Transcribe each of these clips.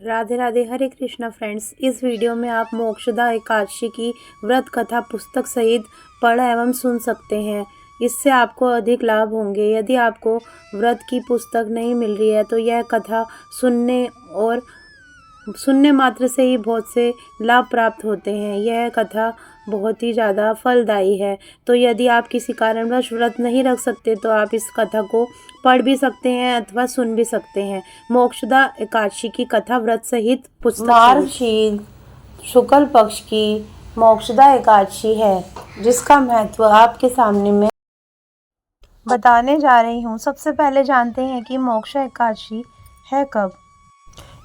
राधे राधे। हरे Krishna friends, इस video में आप मोक्षदा एकादशी की व्रत कथा पुस्तक सहित पढ़ एवं सुन सकते हैं। इससे आपको अधिक लाभ होंगे। यदि आपको व्रत की पुस्तक नहीं मिल रही है तो यह कथा सुनने मात्र से ही बहुत से लाभ प्राप्त होते हैं। यह कथा बहुत ही ज़्यादा फलदायी है। तो यदि आप किसी कारणवश व्रत नहीं रख सकते तो आप इस कथा को पढ़ भी सकते हैं अथवा सुन भी सकते हैं। मोक्षदा एकादशी की कथा व्रत सहित पुस्तक मार्गशीर्ष शुक्ल पक्ष की मोक्षदा एकादशी है, जिसका महत्व आपके सामने मैं बताने जा रही हूँ। सबसे पहले जानते हैं कि मोक्ष एकादशी है कब।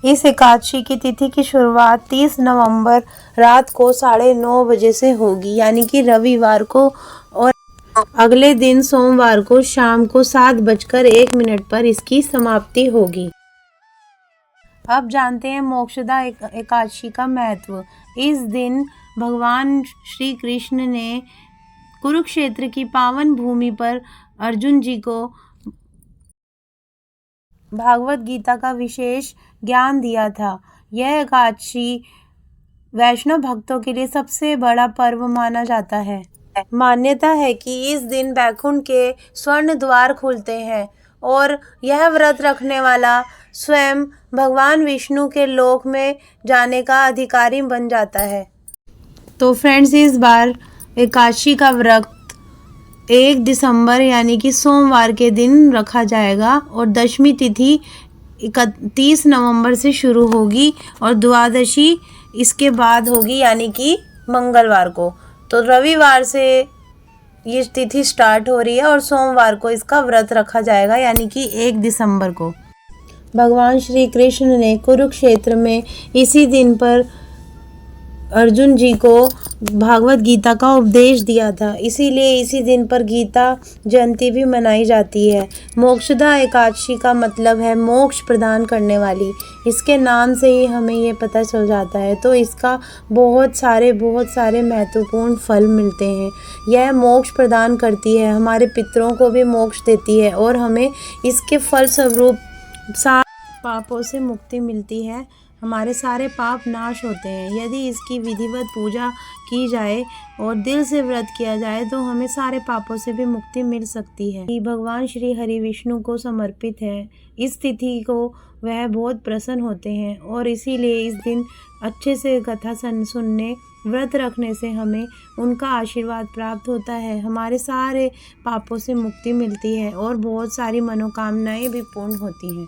इस एकादशी की तिथि की शुरुआत 30 नवंबर रात को 9:30 बजे से होगी, यानी कि रविवार को, और अगले दिन सोमवार को शाम को 7:01 पर इसकी समाप्ति होगी। अब जानते हैं मोक्षदा एकादशी का महत्व। इस दिन भगवान श्री कृष्ण ने कुरुक्षेत्र की पावन भूमि पर अर्जुन जी को भागवत गीता का विशेष ज्ञान दिया था। यह एकादशी वैष्णव भक्तों के लिए सबसे बड़ा पर्व माना जाता है। मान्यता है कि इस दिन बैकुंठ के स्वर्ण द्वार खुलते हैं और यह व्रत रखने वाला स्वयं भगवान विष्णु के लोक में जाने का अधिकारी बन जाता है। तो फ्रेंड्स, इस बार एकादशी का व्रत 1 दिसंबर यानी कि सोमवार के दिन रखा जाएगा और दशमी तिथि 31 नवंबर से शुरू होगी और द्वादशी इसके बाद होगी, यानी कि मंगलवार को। तो रविवार से ये तिथि स्टार्ट हो रही है और सोमवार को इसका व्रत रखा जाएगा, यानी कि 1 दिसंबर को। भगवान श्री कृष्ण ने कुरुक्षेत्र में इसी दिन पर अर्जुन जी को भागवत गीता का उपदेश दिया था, इसीलिए इसी दिन पर गीता जयंती भी मनाई जाती है। मोक्षदा एकादशी का मतलब है मोक्ष प्रदान करने वाली। इसके नाम से ही हमें ये पता चल जाता है। तो इसका बहुत सारे महत्वपूर्ण फल मिलते हैं। यह मोक्ष प्रदान करती है, हमारे पितरों को भी मोक्ष देती है और हमें इसके फल स्वरूप पापों से मुक्ति मिलती है। हमारे सारे पाप नाश होते हैं। यदि इसकी विधिवत पूजा की जाए और दिल से व्रत किया जाए तो हमें सारे पापों से भी मुक्ति मिल सकती है। भगवान श्री हरि विष्णु को समर्पित है। इस तिथि को वह बहुत प्रसन्न होते हैं और इसीलिए इस दिन अच्छे से कथा सुनने व्रत रखने से हमें उनका आशीर्वाद प्राप्त होता है। हमारे सारे पापों से मुक्ति मिलती है और बहुत सारी मनोकामनाएं भी पूर्ण होती हैं।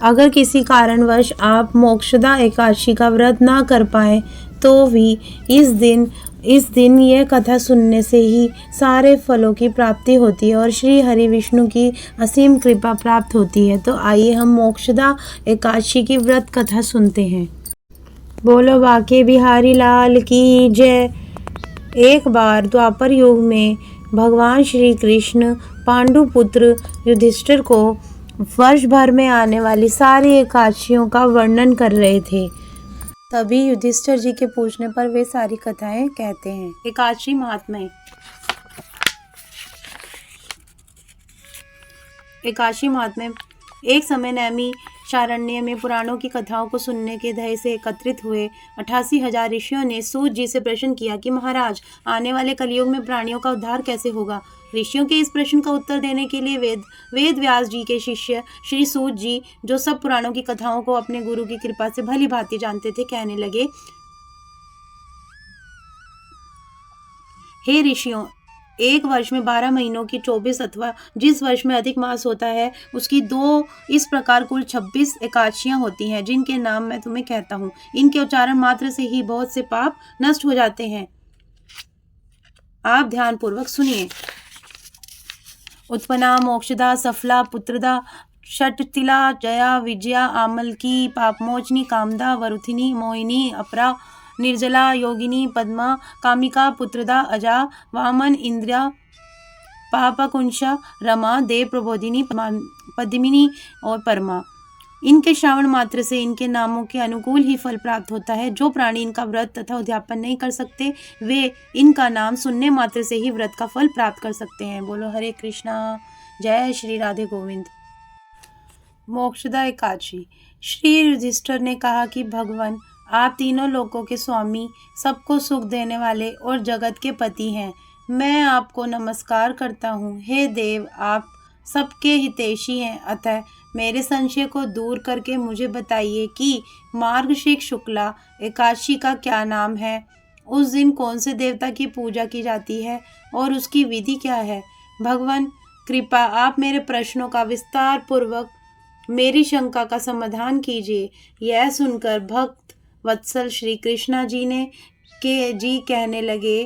अगर किसी कारणवश आप मोक्षदा एकादशी का व्रत ना कर पाए तो भी इस दिन यह कथा सुनने से ही सारे फलों की प्राप्ति होती है और श्री हरि विष्णु की असीम कृपा प्राप्त होती है। तो आइए हम मोक्षदा एकादशी की व्रत कथा सुनते हैं। बोलो बाके बिहारी लाल की जय। एक बार द्वापर युग में भगवान श्री कृष्ण पांडुपुत्र युधिष्ठिर को वर्ष भर में आने वाली सारी एकादशियों का वर्णन कर रहे थे। तभी युधिष्ठिर जी के पूछने पर वे सारी कथाएं कहते हैं। एकादशी महात्म्य। एकादशी महात्म्य। एक समय नैमी शारण्य में पुराणों की कथाओं को सुनने के ध्येय से एकत्रित हुए 88,000 ऋषियों ने सूत जी से प्रश्न किया कि महाराज, आने वाले कलयुग में प्राणियों का उद्धार कैसे होगा। ऋषियों के इस प्रश्न का उत्तर देने के लिए वेद व्यास जी के शिष्य श्री सूत जी, जो सब पुराणों की कथाओं को अपने गुरु की कृपा से भली भांति जानते थे, कहने लगे, हे ऋषियों, एक वर्ष में 12 महीनों की 24 अथवा जिस वर्ष में अधिक मास होता है उसकी 2 इस प्रकार कुल 26 एकादशियां होती हैं, जिनके नाम मैं तुम्हें कहता हूँ। इनके उच्चारण मात्र से ही बहुत से पाप नष्ट हो जाते हैं। आप ध्यान पूर्वक सुनिए। उत्पन्ना, मोक्षदा, सफला, पुत्रदा, षटतिला, जया, विजया, आमलकी, पापमोचनी, कामदा, वरुथिनी, मोहिनी, अपरा, निर्जला, योगिनी, पद्मा, कामिका, पुत्रदा, अजा, वामन, इंद्रिया, पापकुंशा, रमा, देव प्रबोधिनी, पद्मिनी और परमा। इनके श्रावण मात्र से इनके नामों के अनुकूल ही फल प्राप्त होता है। जो प्राणी इनका व्रत तथा उद्यापन नहीं कर सकते वे इनका नाम सुनने मात्र से ही व्रत का फल प्राप्त कर सकते हैं। बोलो हरे कृष्णा। जय श्री राधे गोविंद। मोक्षदा एकादशी। श्री युधिष्ठिर ने कहा कि भगवान, आप तीनों लोकों के स्वामी, सबको सुख देने वाले और जगत के पति हैं। मैं आपको नमस्कार करता हूँ। हे देव, आप सबके हितैषी हैं, अतः मेरे संशय को दूर करके मुझे बताइए कि मार्गशीर्ष शुक्ला एकादशी का क्या नाम है, उस दिन कौन से देवता की पूजा की जाती है और उसकी विधि क्या है। भगवान, कृपा आप मेरे प्रश्नों का विस्तार पूर्वक मेरी शंका का समाधान कीजिए। यह सुनकर भक्त वत्सल श्री कृष्णा जी कहने लगे,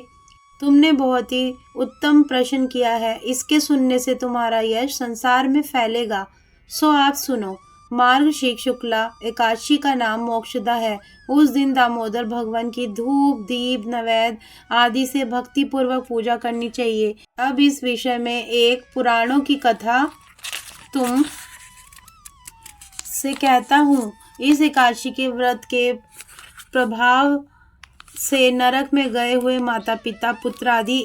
तुमने बहुत ही उत्तम प्रश्न किया है। इसके सुनने से तुम्हारा यश संसार में फैलेगा। सो आप सुनो। मार्गशीर्ष शुक्ला एकादशी का नाम मोक्षदा है। उस दिन दामोदर भगवान की धूप, दीप, नैवेद्य आदि से भक्ति पूर्वक पूजा करनी चाहिए। अब इस विषय में एक पुराणों की कथा तुम से कहता हूँ। इस एकादशी के व्रत के प्रभाव से नरक में गए हुए माता पिता, पुत्र आदि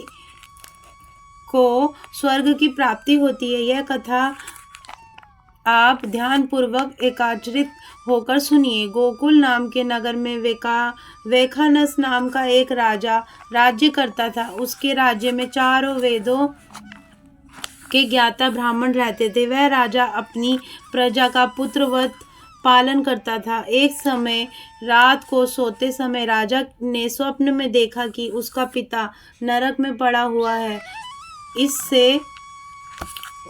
को स्वर्ग की प्राप्ति होती है। यह कथा आप ध्यान पूर्वक एकाग्रित होकर सुनिए। गोकुल नाम के नगर में वेखानस नाम का एक राजा राज्य करता था। उसके राज्य में चारों वेदों के ज्ञाता ब्राह्मण रहते थे। वह राजा अपनी प्रजा का पुत्रवत पालन करता था। एक समय रात को सोते समय राजा ने स्वप्न में देखा कि उसका पिता नरक में पड़ा हुआ है। इससे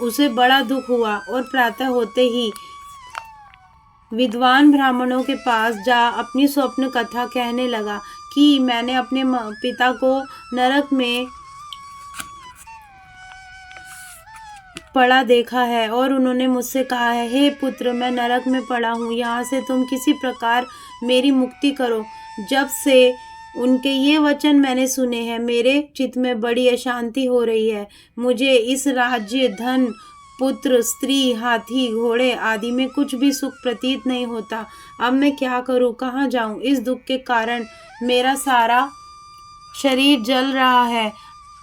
उसे बड़ा दुख हुआ और प्रातः होते ही विद्वान ब्राह्मणों के पास जा अपनी स्वप्न कथा कहने लगा कि मैंने अपने पिता को नरक में पड़ा देखा है और उन्होंने मुझसे कहा है, हे पुत्र, मैं नरक में पड़ा हूँ, यहाँ से तुम किसी प्रकार मेरी मुक्ति करो। जब से उनके ये वचन मैंने सुने हैं, मेरे चित्त में बड़ी अशांति हो रही है। मुझे इस राज्य, धन, पुत्र, स्त्री, हाथी, घोड़े आदि में कुछ भी सुख प्रतीत नहीं होता। अब मैं क्या करूं, कहाँ जाऊं? इस दुख के कारण मेरा सारा शरीर जल रहा है।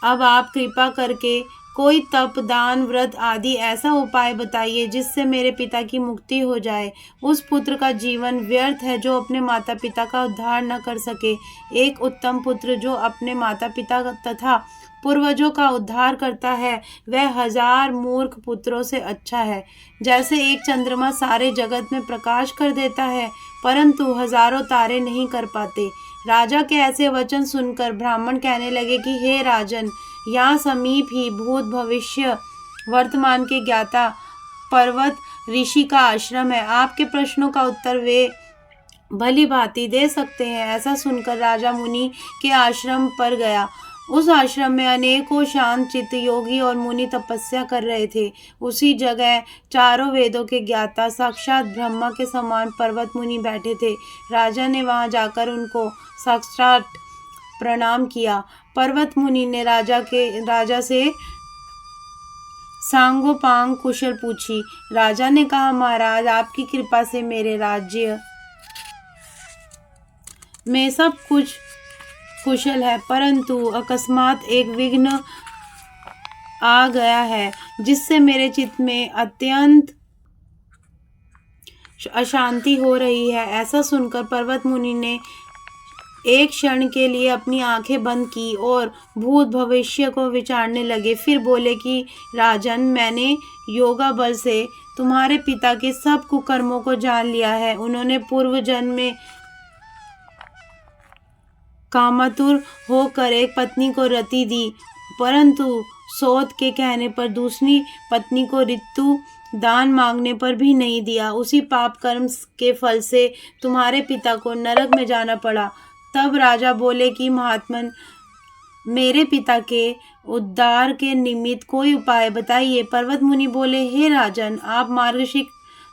अब आप कृपा करके कोई तप, दान, व्रत आदि ऐसा उपाय बताइए जिससे मेरे पिता की मुक्ति हो जाए। उस पुत्र का जीवन व्यर्थ है जो अपने माता पिता का उद्धार न कर सके। एक उत्तम पुत्र जो अपने माता पिता तथा पूर्वजों का उद्धार करता है, वह 1000 मूर्ख पुत्रों से अच्छा है। जैसे एक चंद्रमा सारे जगत में प्रकाश कर देता है, परंतु हजारों तारे नहीं कर पाते। राजा के ऐसे वचन सुनकर ब्राह्मण कहने लगे कि हे राजन, यहाँ समीप ही भूत, भविष्य, वर्तमान के ज्ञाता पर्वत ऋषि का आश्रम है। आपके प्रश्नों का उत्तर वे भली भांति दे सकते हैं। ऐसा सुनकर राजा मुनि के आश्रम पर गया। उस आश्रम में अनेकों शांत चित्त योगी और मुनि तपस्या कर रहे थे। उसी जगह चारों वेदों के ज्ञाता साक्षात ब्रह्मा के समान पर्वत मुनि बैठे थे। राजा ने वहां जाकर उनको साक्षात प्रणाम किया। पर्वत मुनि ने राजा से सांगोपांग कुशल पूछी। राजा ने कहा, महाराज, आपकी कृपा से मेरे राज्य में सब कुछ कुशल है, परंतु अकस्मात एक विघ्न आ गया है जिससे मेरे चित्त में अत्यंत अशांति हो रही है। ऐसा सुनकर पर्वत मुनि ने एक क्षण के लिए अपनी आंखें बंद की और भूत भविष्य को विचारने लगे। फिर बोले कि राजन, मैंने योगा बल से तुम्हारे पिता के सब कुकर्मों को जान लिया है। उन्होंने पूर्व जन्म में कामातुर होकर एक पत्नी को रति दी, परंतु सोत के कहने पर दूसरी पत्नी को ऋतु दान मांगने पर भी नहीं दिया। उसी पाप कर्म के फल से तुम्हारे पिता को नरक में जाना पड़ा। तब राजा बोले कि महात्मन, मेरे पिता के उद्धार के निमित्त कोई उपाय बताइए। पर्वत मुनि बोले, हे राजन, आप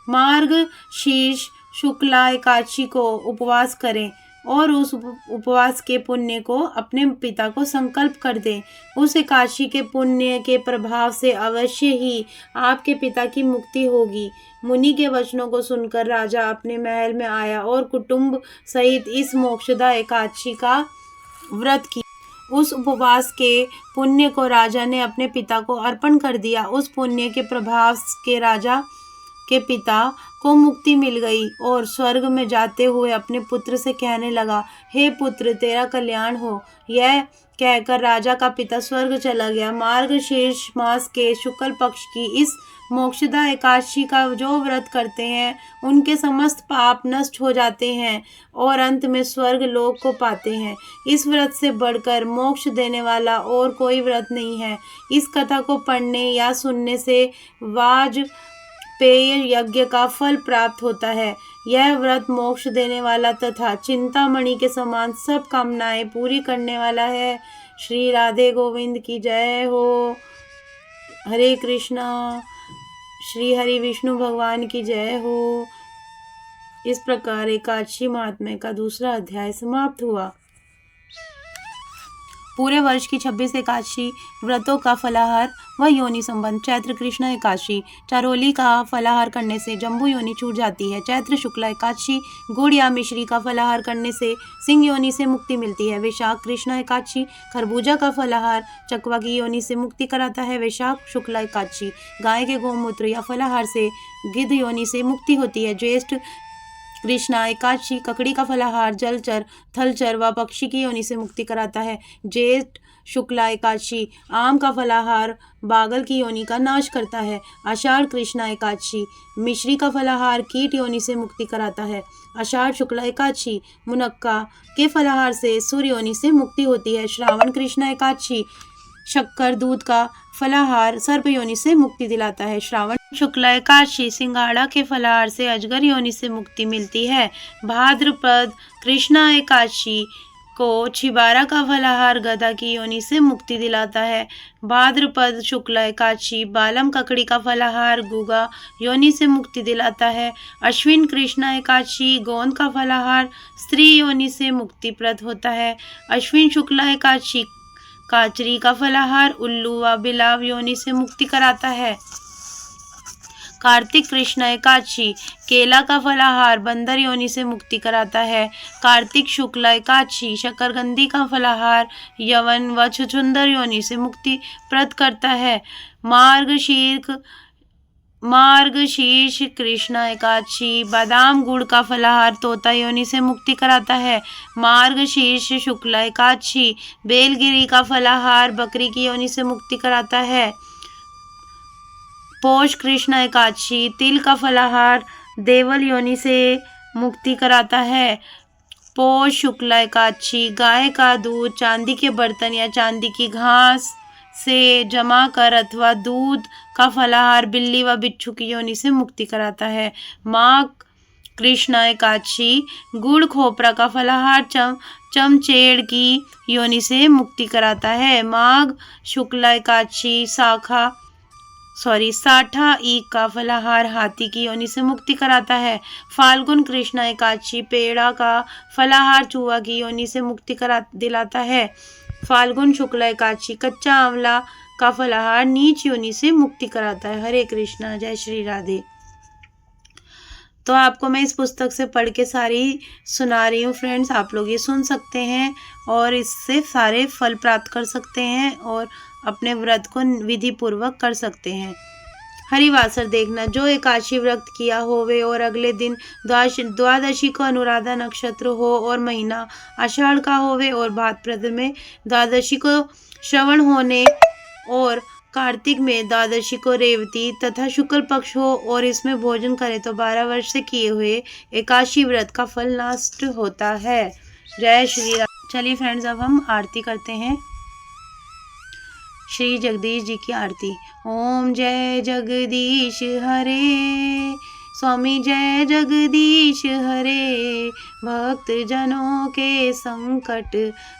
मार्गशीर्ष शुक्ला एकादशी को उपवास करें और उस उपवास के पुण्य को अपने पिता को संकल्प कर दें। उस एकादशी के पुण्य के प्रभाव से अवश्य ही आपके पिता की मुक्ति होगी। मुनि के वचनों को सुनकर राजा अपने महल में आया और कुटुंब सहित इस मोक्षदा एकादशी का व्रत किया। उस उपवास के पुण्य को राजा ने अपने पिता को अर्पण कर दिया। उस पुण्य के प्रभाव के राजा के पिता को मुक्ति मिल गई और स्वर्ग में जाते हुए अपने पुत्र से कहने लगा, हे पुत्र, तेरा कल्याण हो। यह कहकर राजा का पिता स्वर्ग चला गया। मार्गशीर्ष मास के शुक्ल पक्ष की इस मोक्षदा एकादशी का जो व्रत करते हैं उनके समस्त पाप नष्ट हो जाते हैं और अंत में स्वर्ग लोक को पाते हैं। इस व्रत से बढ़कर मोक्ष देने वाला और कोई व्रत नहीं है। इस कथा को पढ़ने या सुनने से वाजपेय यज्ञ का फल प्राप्त होता है। यह व्रत मोक्ष देने वाला तथा चिंतामणि के समान सब कामनाएं पूरी करने वाला है। श्री राधे गोविंद की जय हो। हरे कृष्णा। श्री हरि विष्णु भगवान की जय हो। इस प्रकार एकादशी महात्म्य का दूसरा अध्याय समाप्त हुआ। पूरे वर्ष की 26 एकादशी व्रतों का फलाहार व योनि संबंध। चैत्र कृष्ण एकादशी चारोली का फलाहार करने से जम्बू योनि छूट जाती है। चैत्र शुक्ला एकादशी गुड़ या मिश्री का फलाहार करने से सिंह योनि से मुक्ति मिलती है। वैशाख कृष्ण एकादशी खरबूजा का फलाहार चकवा की योनि से मुक्ति कराता है। वैशाख शुक्ला एकादशी गाय के गोमूत्र या फलाहार से गिद्ध योनि से मुक्ति होती है। ज्येष्ठ कृष्णा एकादशी ककड़ी का फलाहार जलचर थलचर व पक्षी की योनि से मुक्ति कराता है। ज्येष्ठ शुक्ला एकादशी आम का फलाहार बागल की योनि का नाश करता है। आषाढ़ कृष्णा एकादशी मिश्री का फलाहार कीट योनि से मुक्ति कराता है। आषाढ़ शुक्ला एकादशी मुनक्का के फलाहार से सूर्य योनि से मुक्ति होती है। श्रावण कृष्णा एकादशी शक्कर दूध का फलाहार सर्प योनि से मुक्ति दिलाता है। श्रावण शुक्ला एकादशी सिंघाड़ा के फलाहार से अजगर योनि से मुक्ति मिलती है। भाद्रपद कृष्णा एकादशी को छिबारा का फलाहार गधा की योनि से मुक्ति दिलाता है। भाद्रपद शुक्ला एकादशी बालम ककड़ी का फलाहार गुगा योनि से मुक्ति दिलाता है। अश्विन कृष्णा एकादशी गोंद का फलाहार स्त्री योनि से मुक्तिप्रद होता है। अश्विन शुक्ला एकादशी काचरी का फलाहार उल्लू व बिलाव योनि से मुक्ति कराता है। कार्तिक कृष्ण एकादशी केला का फलाहार बंदर योनि से मुक्ति कराता है। कार्तिक शुक्ला एकादशी शकरकंदी का फलाहार यवन व छुछुंदर योनि से मुक्ति प्रद करता है। मार्गशीर्ष कृष्ण एकादशी बादाम गुड़ का फलाहार तोता योनि से मुक्ति कराता है। मार्गशीर्ष शुक्ला एकादशी बेलगिरी का फलाहार बकरी की योनि से मुक्ति कराता है। पौष कृष्ण एकादशी तिल का फलाहार देवल योनि से मुक्ति कराता है। पौष शुक्ला एकादशी गाय का दूध चांदी के बर्तन या चांदी की घास से जमा कर अथवा दूध का फलाहार बिल्ली व बिच्छू की योनि से मुक्ति कराता है। माघ कृष्ण एकादशी गुड़ खोपरा का फलाहार चमचेड़ की योनि से मुक्ति कराता है। माघ शुक्ला एकादशी साठा ईख का फलाहार हाथी की योनि से मुक्ति कराता है। फाल्गुन कृष्ण एकादशी पेड़ा का फलाहार चूहा की योनि से मुक्ति दिलाता है। फाल्गुन शुक्ला एकादशी कच्चा आंवला का फलाहार नीच योनि से मुक्ति कराता है। हरे कृष्णा। जय श्री राधे। तो आपको मैं इस पुस्तक से पढ़ के सारी सुना रही हूँ फ्रेंड्स। आप लोग ये सुन सकते हैं और इससे सारे फल प्राप्त कर सकते हैं और अपने व्रत को विधि पूर्वक कर सकते हैं। हरिवासर देखना, जो एकादशी व्रत किया होवे और अगले दिन द्वादशी को अनुराधा नक्षत्र हो और महीना आषाढ़ का होवे और भाद्रपद में द्वादशी को श्रवण होने और कार्तिक में द्वादशी को रेवती तथा शुक्ल पक्ष हो और इसमें भोजन करे तो 12 वर्ष से किए हुए एकादशी व्रत का फल नष्ट होता है। जय श्री राम। चलिए फ्रेंड्स, अब हम आरती करते हैं। श्री जगदीश जी की आरती। ओम जय जगदीश हरे, स्वामी जय जगदीश हरे, भक्त जनों के संकट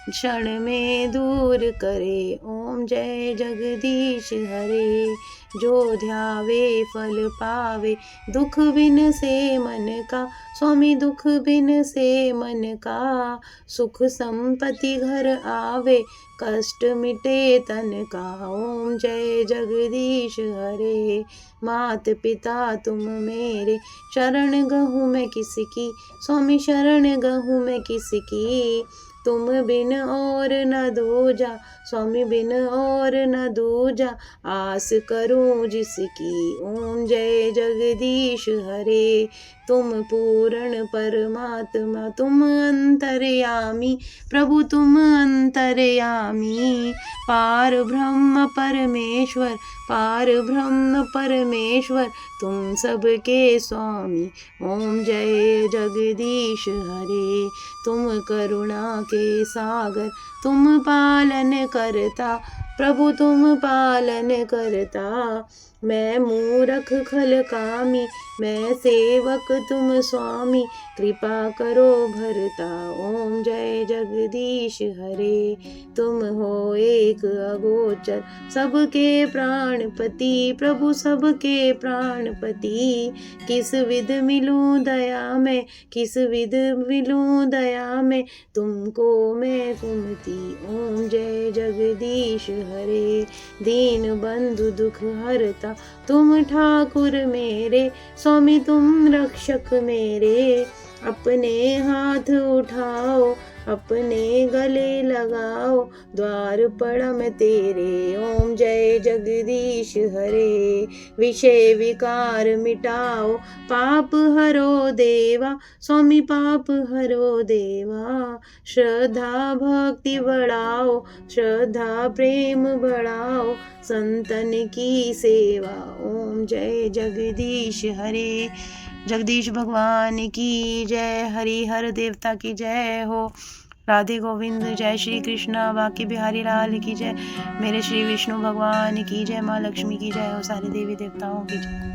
क्षण में दूर करे। ओम जय जगदीश हरे, जो ध्यावे फल पावे, दुख बिन से मन का, स्वामी दुख बिन से मन का, सुख संपत्ति घर आवे, कष्ट मिटे तन का। ओम जय जगदीश हरे, मात पिता तुम मेरे, शरण गहूँ मैं किसकी, स्वामी शरण गहूँ मैं किसकी, तुम बिन और न दूजा, स्वामी बिन और न दूजा, आस करूं जिसकी। ओम जय जगदीश हरे। तुम पूर्ण परमात्मा, तुम अंतर्यामी, प्रभु तुम अंतर्यामी। पार ब्रह्म परमेश्वर, पार ब्रह्म परमेश्वर, तुम सबके स्वामी। ओम जय जगदीश हरे। तुम करुणा के सागर, तुम पालन करता, प्रभु तुम पालन करता। मैं मूरख खल कामी, मैं सेवक तुम स्वामी, कृपा करो भरता। ओम जय जगदीश हरे। तुम हो एक अगोचर, सबके प्राणपति, प्रभु सबके प्राणपति। किस विध मिलूं दया में, किस विध मिलूं दया में, तुमको मैं कुमति। ओम जय जगदीश हरे। दीन बंधु दुख हरता, तुम ठाकुर मेरे, स्वामी तुम रक्षक मेरे। अपने हाथ उठाओ, अपने गले लगाओ, द्वार पड़ा मैं तेरे। ओम जय जगदीश हरे। विषय विकार मिटाओ, पाप हरो देवा, स्वामी पाप हरो देवा। श्रद्धा भक्ति बढ़ाओ, श्रद्धा प्रेम बढ़ाओ, संतन की सेवा। ओम जय जगदीश हरे। जगदीश भगवान की जय। हरि हर देवता की जय हो। राधे गोविंद। जय श्री कृष्ण। बाकी बिहारी लाल की जय। मेरे श्री विष्णु भगवान की जय। माँ लक्ष्मी की जय हो। सारे देवी देवताओं की जय।